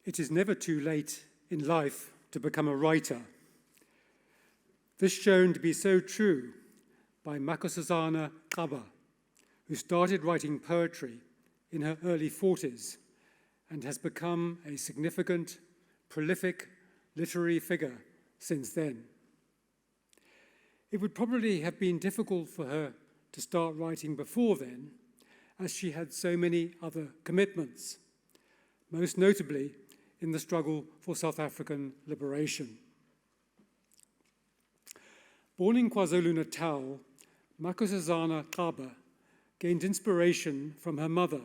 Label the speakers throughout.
Speaker 1: It is never too late in life to become a writer. This shown to be so true by Makhosazana Xaba, who started writing poetry in her early 40s and has become a significant, prolific literary figure since then. It would probably have been difficult for her to start writing before then, as she had so many other commitments, most notably in the struggle for South African liberation. Born in KwaZulu-Natal, Makhosazana Xaba gained inspiration from her mother,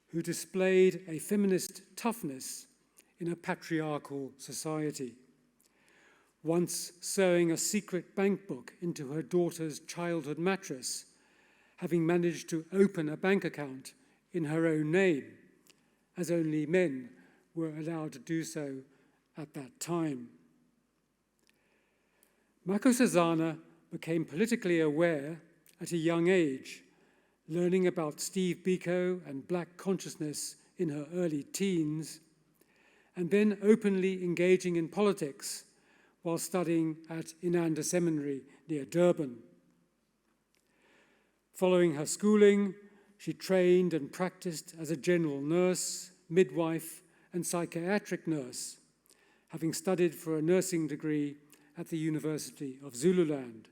Speaker 1: who displayed a feminist toughness in a patriarchal society. Once sewing a secret bank book into her daughter's childhood mattress, having managed to open a bank account in her own name, as only men were allowed to do so at that time. Makhosazana became politically aware at a young age, learning about Steve Biko and black consciousness in her early teens, and then openly engaging in politics while studying at Inanda Seminary near Durban. Following her schooling, she trained and practiced as a general nurse, midwife, and psychiatric nurse, having studied for a nursing degree at the University of Zululand,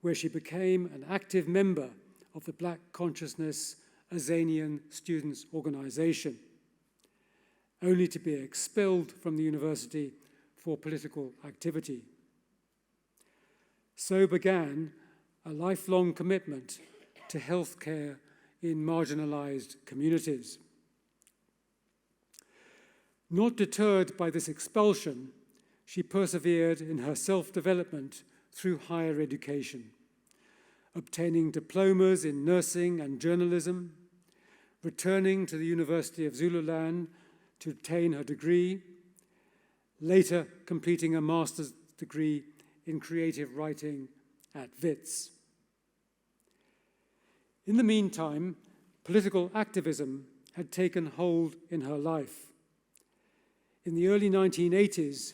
Speaker 1: where she became an active member of the Black Consciousness Azanian Students' Organization, only to be expelled from the university for political activity. So began a lifelong commitment to healthcare in marginalized communities. Not deterred by this expulsion, she persevered in her self-development through higher education, obtaining diplomas in nursing and journalism, returning to the University of Zululand to obtain her degree, later completing a master's degree in creative writing at Wits. In the meantime, political activism had taken hold in her life. In the early 1980s,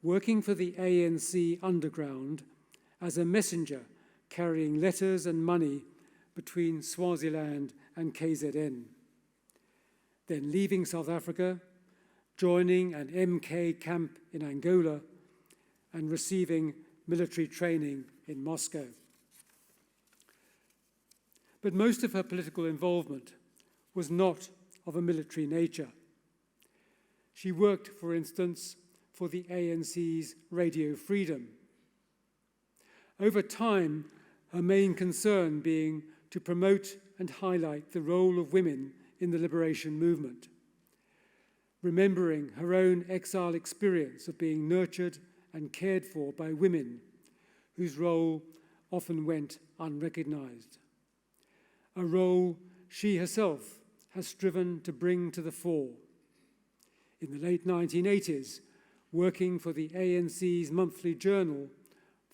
Speaker 1: working for the ANC underground as a messenger carrying letters and money between Swaziland and KZN. Then leaving South Africa, joining an MK camp in Angola, and receiving military training in Moscow. But most of her political involvement was not of a military nature. She worked, for instance, for the ANC's Radio Freedom. Over time, her main concern being to promote and highlight the role of women in the liberation movement, remembering her own exile experience of being nurtured and cared for by women whose role often went unrecognized, a role she herself has striven to bring to the fore. In the late 1980s, working for the ANC's monthly journal,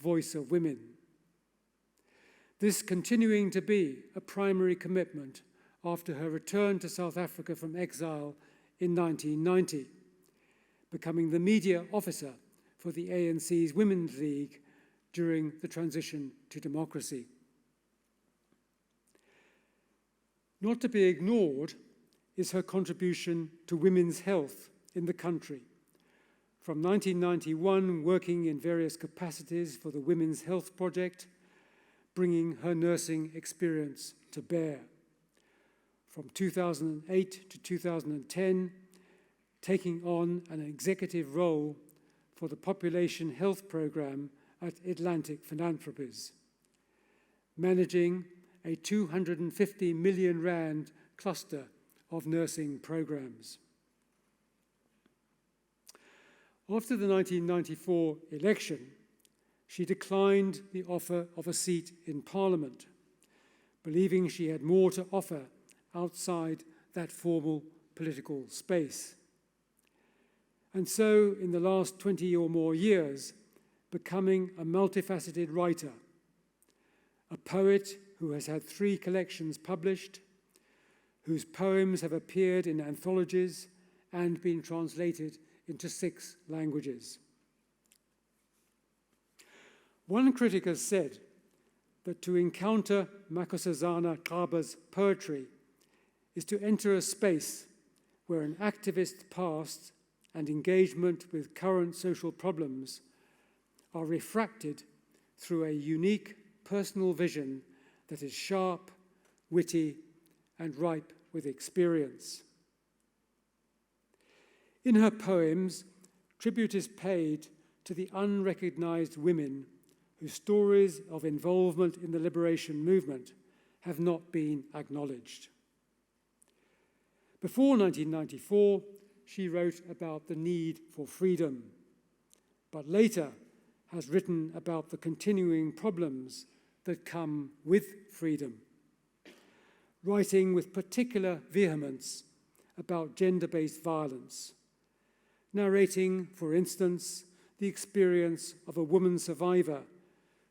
Speaker 1: Voice of Women. This continuing to be a primary commitment after her return to South Africa from exile in 1990, becoming the media officer for the ANC's Women's League during the transition to democracy. Not to be ignored is her contribution to women's health in the country. From 1991, working in various capacities for the Women's Health Project, bringing her nursing experience to bear. From 2008 to 2010, taking on an executive role for the Population Health Program at Atlantic Philanthropies, managing a 250 million rand cluster of nursing programs. After the 1994 election, she declined the offer of a seat in Parliament, believing she had more to offer outside that formal political space. And so, in the last 20 or more years, becoming a multifaceted writer, a poet who has had 3 collections published, whose poems have appeared in anthologies and been translated into 6 languages. One critic has said that to encounter Makhosazana Xaba's poetry is to enter a space where an activist past and engagement with current social problems are refracted through a unique personal vision that is sharp, witty, and ripe with experience. In her poems, tribute is paid to the unrecognized women whose stories of involvement in the liberation movement have not been acknowledged. Before 1994, she wrote about the need for freedom, but later has written about the continuing problems that come with freedom, writing with particular vehemence about gender-based violence, narrating, for instance, the experience of a woman survivor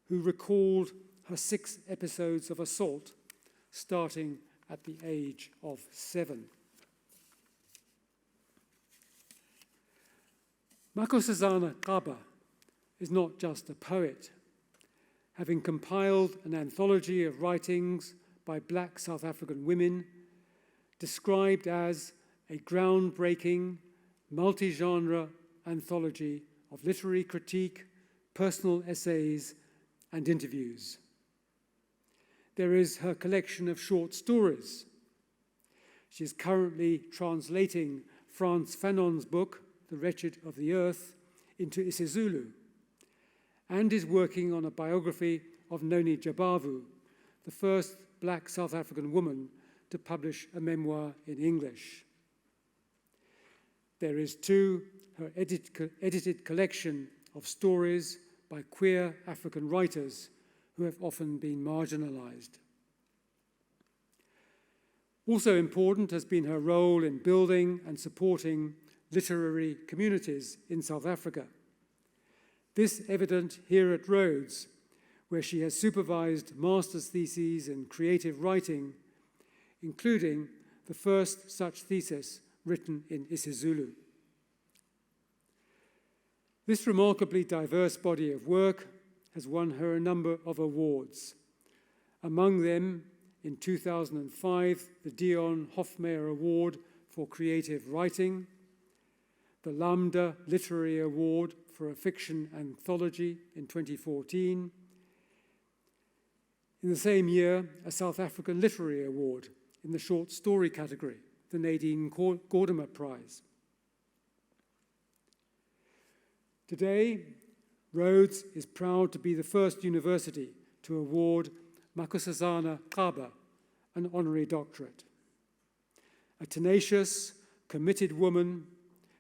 Speaker 1: who recalled her 6 episodes of assault starting at the age of 7. Makhosazana Xaba is not just a poet. Having compiled an anthology of writings by Black South African women, described as a groundbreaking, multi-genre anthology of literary critique, personal essays, and interviews. There is her collection of short stories. She is currently translating Frantz Fanon's book, The Wretched of the Earth, into isiZulu, and is working on a biography of Noni Jabavu, the first Black South African woman to publish a memoir in English. There is, too, her edited collection of stories by queer African writers who have often been marginalized. Also important has been her role in building and supporting literary communities in South Africa. This evident here at Rhodes, where she has supervised master's theses in creative writing, including the first such thesis written in isiZulu. This remarkably diverse body of work has won her a number of awards. Among them, in 2005, the Dion Hofmeyr Award for Creative Writing, the Lambda Literary Award for a Fiction Anthology in 2014. In the same year, a South African Literary Award in the short story category, the Nadine Gordimer Prize. Today, Rhodes is proud to be the first university to award Makhosazana Xaba an honorary doctorate. A tenacious, committed woman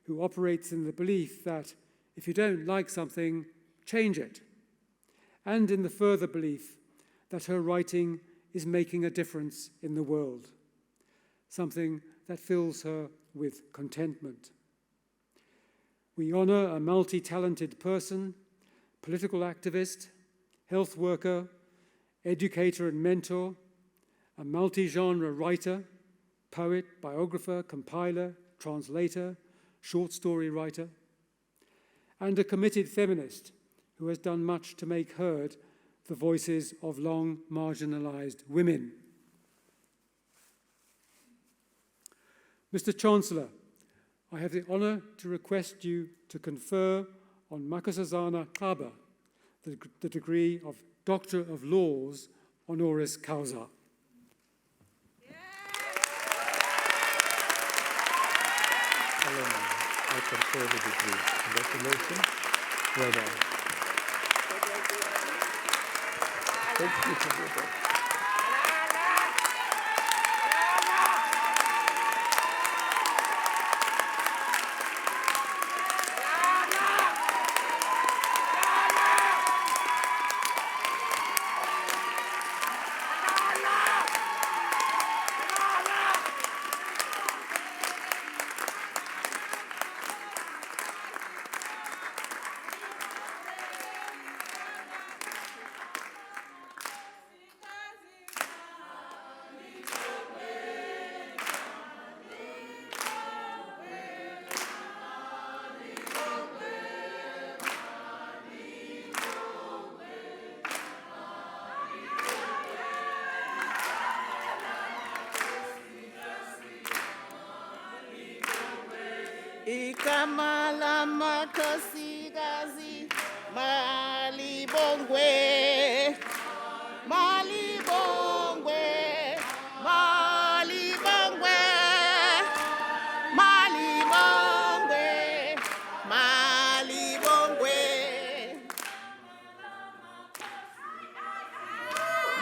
Speaker 1: who operates in the belief that if you don't like something, change it, and in the further belief that her writing is making a difference in the world, something that fills her with contentment. We honor a multi-talented person, political activist, health worker, educator and mentor, a multi-genre writer, poet, biographer, compiler, translator, short story writer, and a committed feminist who has done much to make heard the voices of long marginalized women. Mr. Chancellor, I have the honor to request you to confer on Makhosazana Xaba the degree of Doctor of Laws, honoris causa.
Speaker 2: I confer the degree. Congratulations. Well done. Thank you.
Speaker 3: Igama lamakhosikazi malibongwe, malibongwe, malibongwe, malibongwe, malibongwe,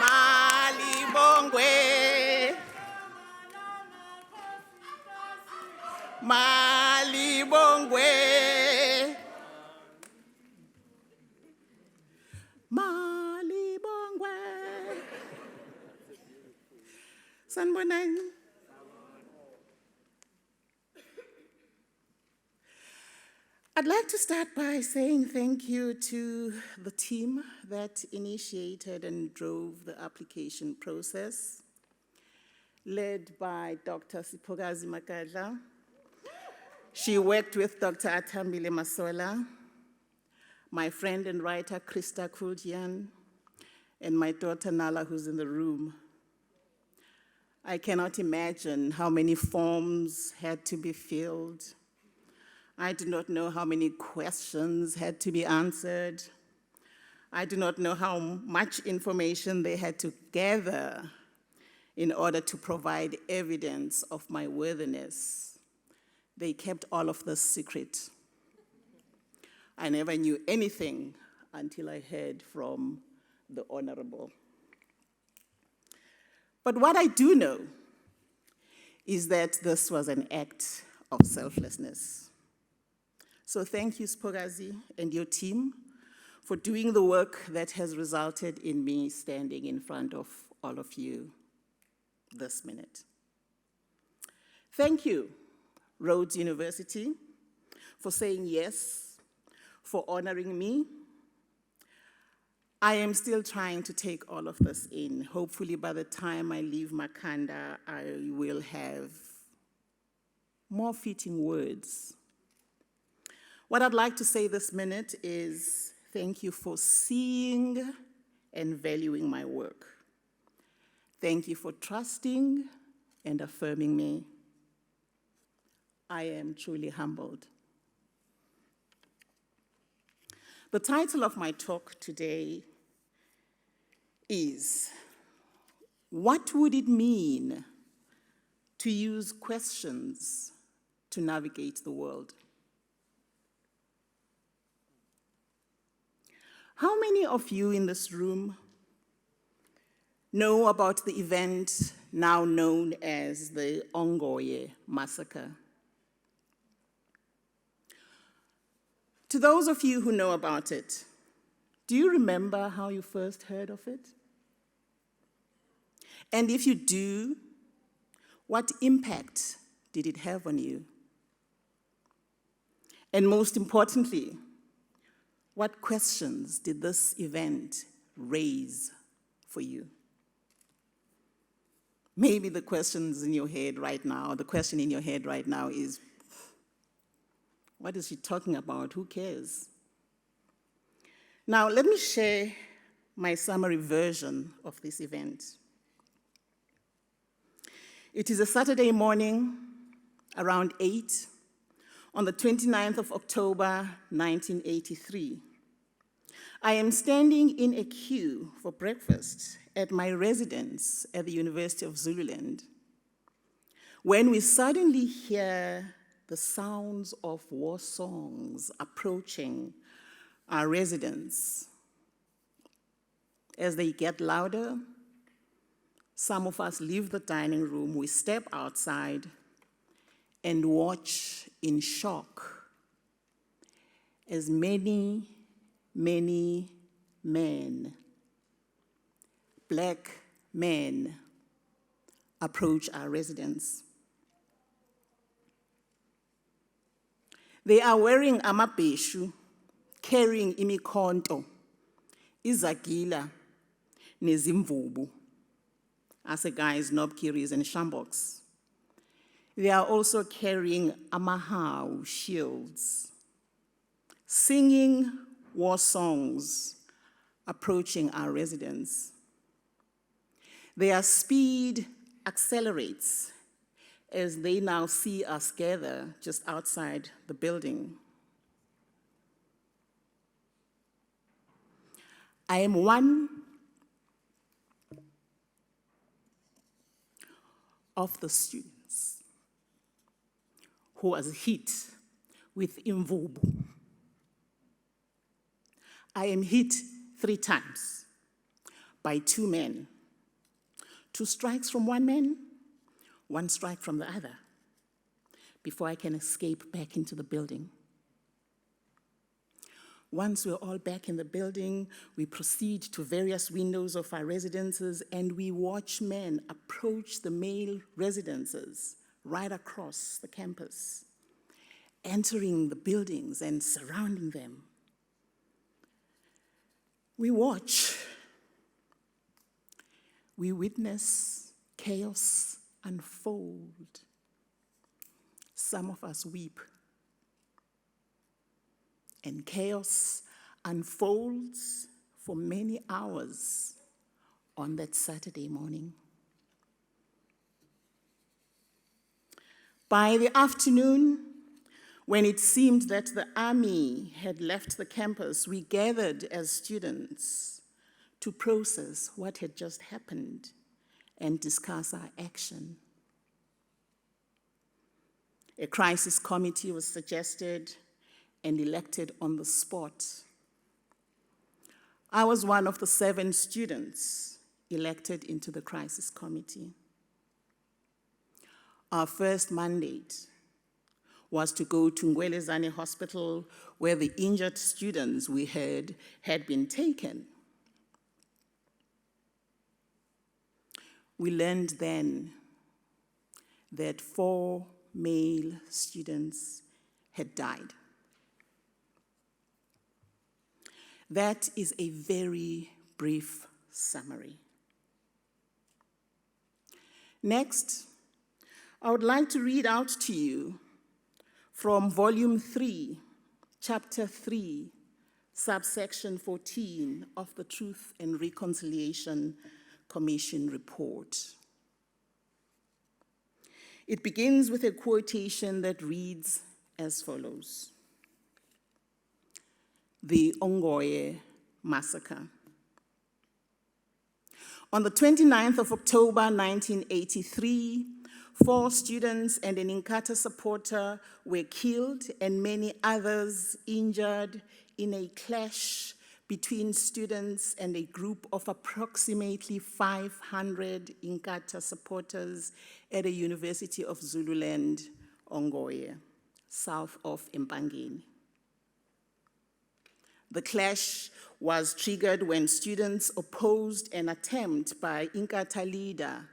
Speaker 3: malibongwe, malibongwe, malibongwe. Sanibonani. I'd like to start by saying thank you to the team that initiated and drove the application process, led by Dr. Sipogazi Makadla. She worked with Dr. Atambile Masola, my friend and writer Krista Kuljian, and my daughter Nala, who's in the room. I cannot imagine how many forms had to be filled. I do not know how many questions had to be answered. I do not know how much information they had to gather in order to provide evidence of my worthiness. They kept all of this secret. I never knew anything until I heard from the Honorable. But what I do know is that this was an act of selflessness. So thank you, Spogazi, and your team for doing the work that has resulted in me standing in front of all of you this minute. Thank you, Rhodes University, for saying yes, for honoring me. I am still trying to take all of this in. Hopefully by the time I leave Makhanda, I will have more fitting words. What I'd like to say this minute is thank you for seeing and valuing my work. Thank you for trusting and affirming me. I am truly humbled. The title of my talk today is, what would it mean to use questions to navigate the world? How many of you in this room know about the event now known as the Ongoye massacre? To those of you who know about it, do you remember how you first heard of it? And if you do, what impact did it have on you? And most importantly, what questions did this event raise for you? Maybe the questions in your head right now, the question in your head right now is, what is she talking about? Who cares? Now, let me share my summary version of this event. It is a Saturday morning, around 8, on the 29th of October, 1983. I am standing in a queue for breakfast at my residence at the University of Zululand when we suddenly hear the sounds of war songs approaching our residence. As they get louder, some of us leave the dining room, we step outside and watch in shock as many men, black men, approach our residence. They are wearing amabheshu, carrying imikhonto, izagila, nezimvubu, asegais, knobkieries, and shamboks. They are also carrying amahau, shields, singing war songs, approaching our residence. Their speed accelerates as they now see us gather just outside the building. I am one of the students who was hit with imvubu. I am hit 3 times by 2 men. 2 strikes from one man, 1 strike from the other, before I can escape back into the building. Once we're all back in the building, we proceed to various windows of our residences and we watch men approach the male residences right across the campus, entering the buildings and surrounding them. We watch. We witness chaos unfold. Some of us weep. And chaos unfolds for many hours on that Saturday morning. By the afternoon, when it seemed that the army had left the campus, we gathered as students to process what had just happened and discuss our action. A crisis committee was suggested and elected on the spot. I was one of the 7 students elected into the crisis committee. Our first mandate was to go to Ngwelezane Hospital, where the injured students we heard had been taken. We learned then that 4 male students had died. That is a very brief summary. Next, I would like to read out to you from Volume 3, Chapter 3, Subsection 14 of the Truth and Reconciliation Commission report. It begins with a quotation that reads as follows: The Ongoye Massacre. On the 29th of October, 1983, 4 students and an Inkatha supporter were killed and many others injured in a clash between students and a group of approximately 500 Inkatha supporters at a University of Zululand, Ongoye, south of Mpangeni. The clash was triggered when students opposed an attempt by Inkatha leader,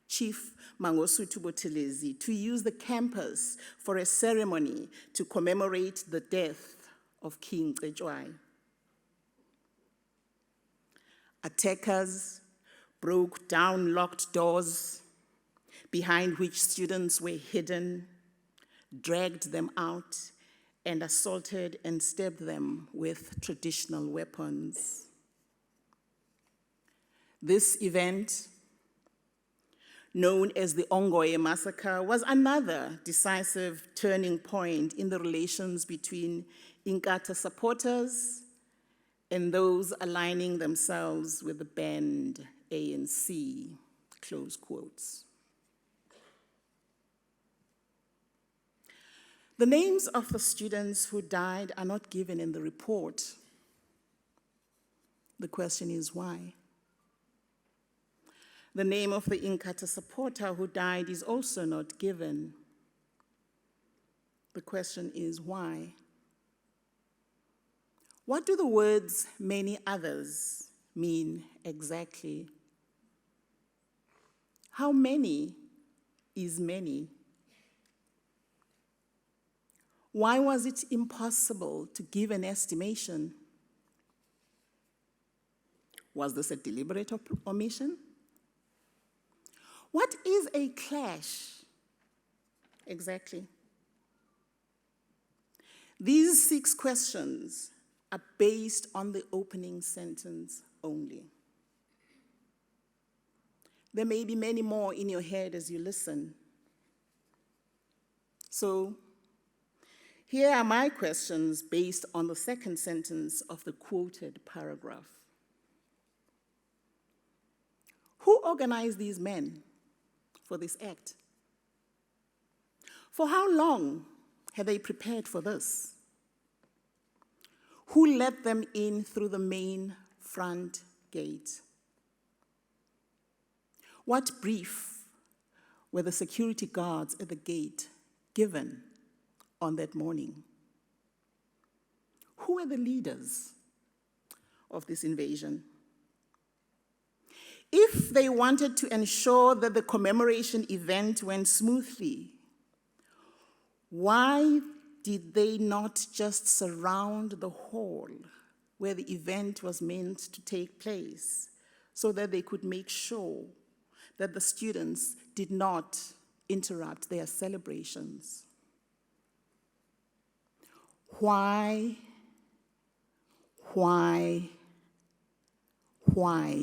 Speaker 3: Chief Mangosuthu Buthelezi, to use the campus for a ceremony to commemorate the death of King Cetshwayo. Attackers broke down locked doors behind which students were hidden, dragged them out, and assaulted and stabbed them with traditional weapons. This event, known as the Ongoye Massacre, was another decisive turning point in the relations between Inkatha supporters and those aligning themselves with the banned ANC, close quotes. The names of the students who died are not given in the report. The question is why? The name of the Inkatha supporter who died is also not given. The question is why? What do the words many others mean exactly? How many is many? Why was it impossible to give an estimation? Was this a deliberate omission? What is a clash exactly? These 6 questions are based on the opening sentence only. There may be many more in your head as you listen. So here are my questions based on the second sentence of the quoted paragraph. Who organized these men for this act? For how long had they prepared for this? Who let them in through the main front gate? What brief were the security guards at the gate given on that morning? Who were the leaders of this invasion? If they wanted to ensure that the commemoration event went smoothly, why did they not just surround the hall where the event was meant to take place so that they could make sure that the students did not interrupt their celebrations? Why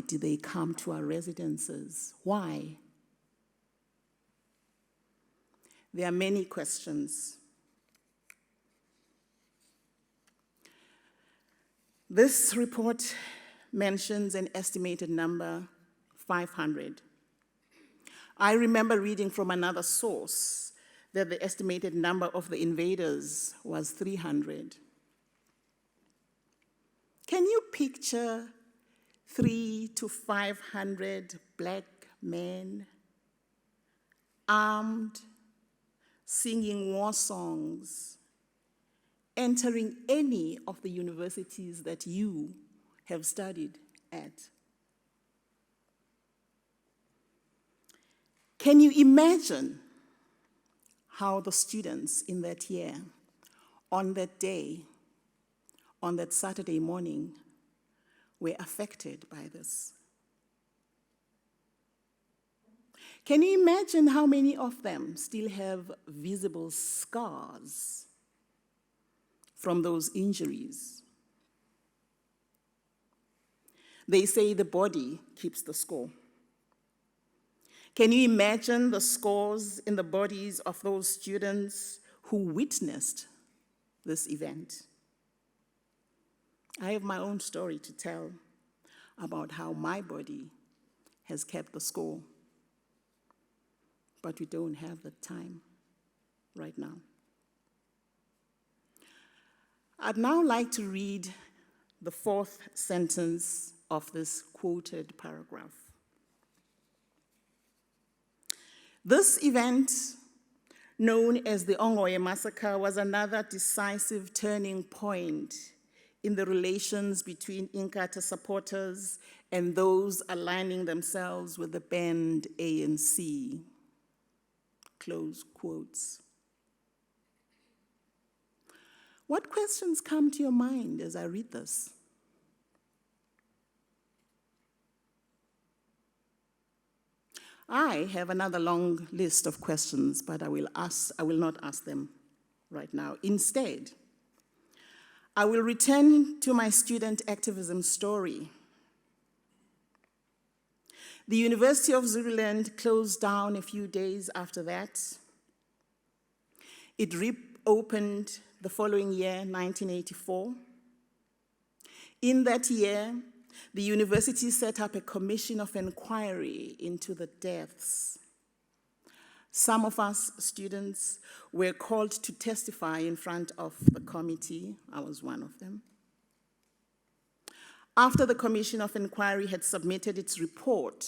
Speaker 3: did they come to our residences? Why? There are many questions. This report mentions an estimated number, 500. I remember reading from another source that the estimated number of the invaders was 300. Can you picture 300 to 500 black men armed, singing war songs, entering any of the universities that you have studied at? Can you imagine how the students in that year, on that day, on that Saturday morning, were affected by this? Can you imagine how many of them still have visible scars from those injuries? They say the body keeps the score. Can you imagine the scars in the bodies of those students who witnessed this event? I have my own story to tell about how my body has kept the score, but we don't have the time right now. I'd now like to read the fourth sentence of this quoted paragraph. This event, known as the Ongoye Massacre, was another decisive turning point in the relations between Inkatha supporters and those aligning themselves with the banned ANC. Close quotes. What questions come to your mind as I read this? I have another long list of questions, but I will not ask them right now. Instead, I will return to my student activism story. The University of Zululand closed down a few days after that. It reopened the following year, 1984. In that year, the university set up a commission of inquiry into the deaths. Some of us students were called to testify in front of the committee. I was one of them. After the commission of inquiry had submitted its report,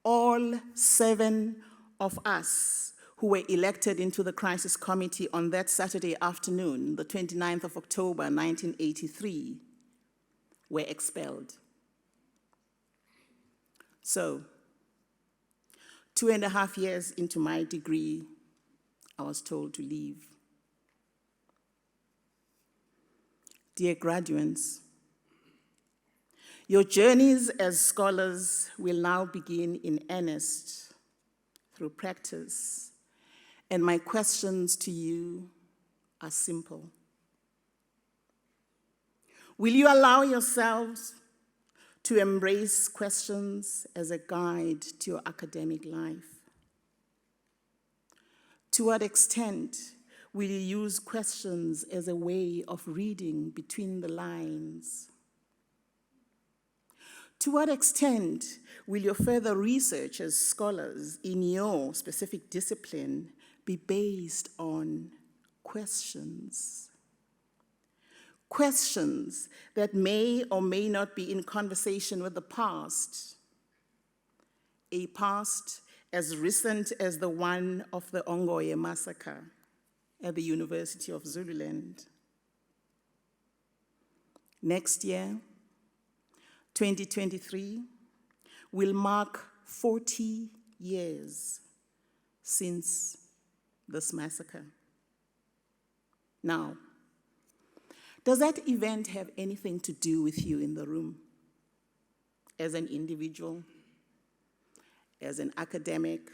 Speaker 3: all 7 of us who were elected into the crisis committee on that Saturday afternoon, the 29th of October, 1983, were expelled. So, 2.5 years into my degree, I was told to leave. Dear graduates, your journeys as scholars will now begin in earnest through practice, and my questions to you are simple. Will you allow yourselves to embrace questions as a guide to your academic life? To what extent will you use questions as a way of reading between the lines? To what extent will your further research as scholars in your specific discipline be based on questions? Questions that may or may not be in conversation with the past, a past as recent as the one of the Ongoye massacre at the University of Zululand. Next year, 2023, will mark 40 years since this massacre. Now, does that event have anything to do with you in the room? As an individual, as an academic,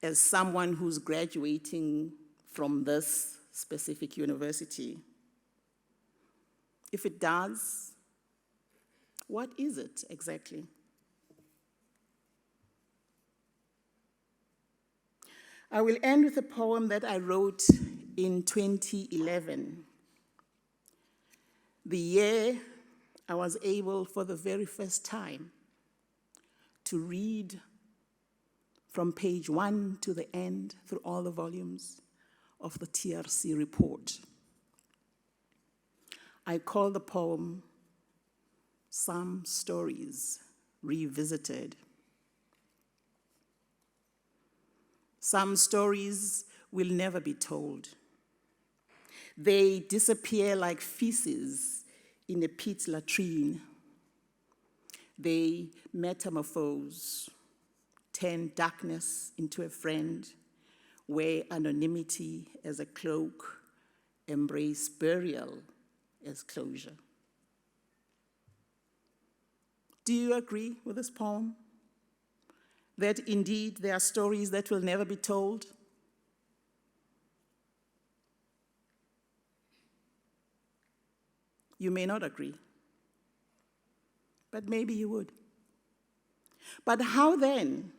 Speaker 3: as someone who's graduating from this specific university? If it does, what is it exactly? I will end with a poem that I wrote in 2011, the year I was able for the very first time to read from page 1 to the end through all the volumes of the TRC report. I call the poem Some Stories Revisited. Some stories will never be told. They disappear like feces in a pit latrine. They metamorphose, turn darkness into a friend, wear anonymity as a cloak, embrace burial as closure. Do you agree with this poem? That indeed there are stories that will never be told? You may not agree, but maybe you would. But how then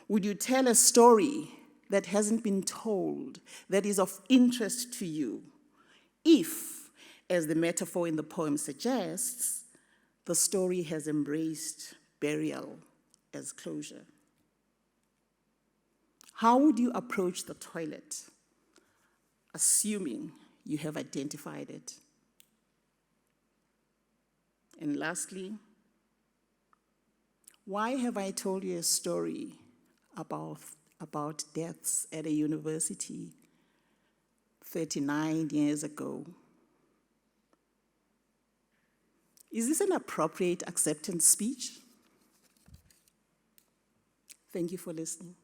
Speaker 3: would you tell a story that hasn't been told, that is of interest to you, if, as the metaphor in the poem suggests, the story has embraced burial as closure? How would you approach the toilet, assuming you have identified it? And lastly, why have I told you a story about deaths at a university 39 years ago? Is this an appropriate acceptance speech? Thank you for listening.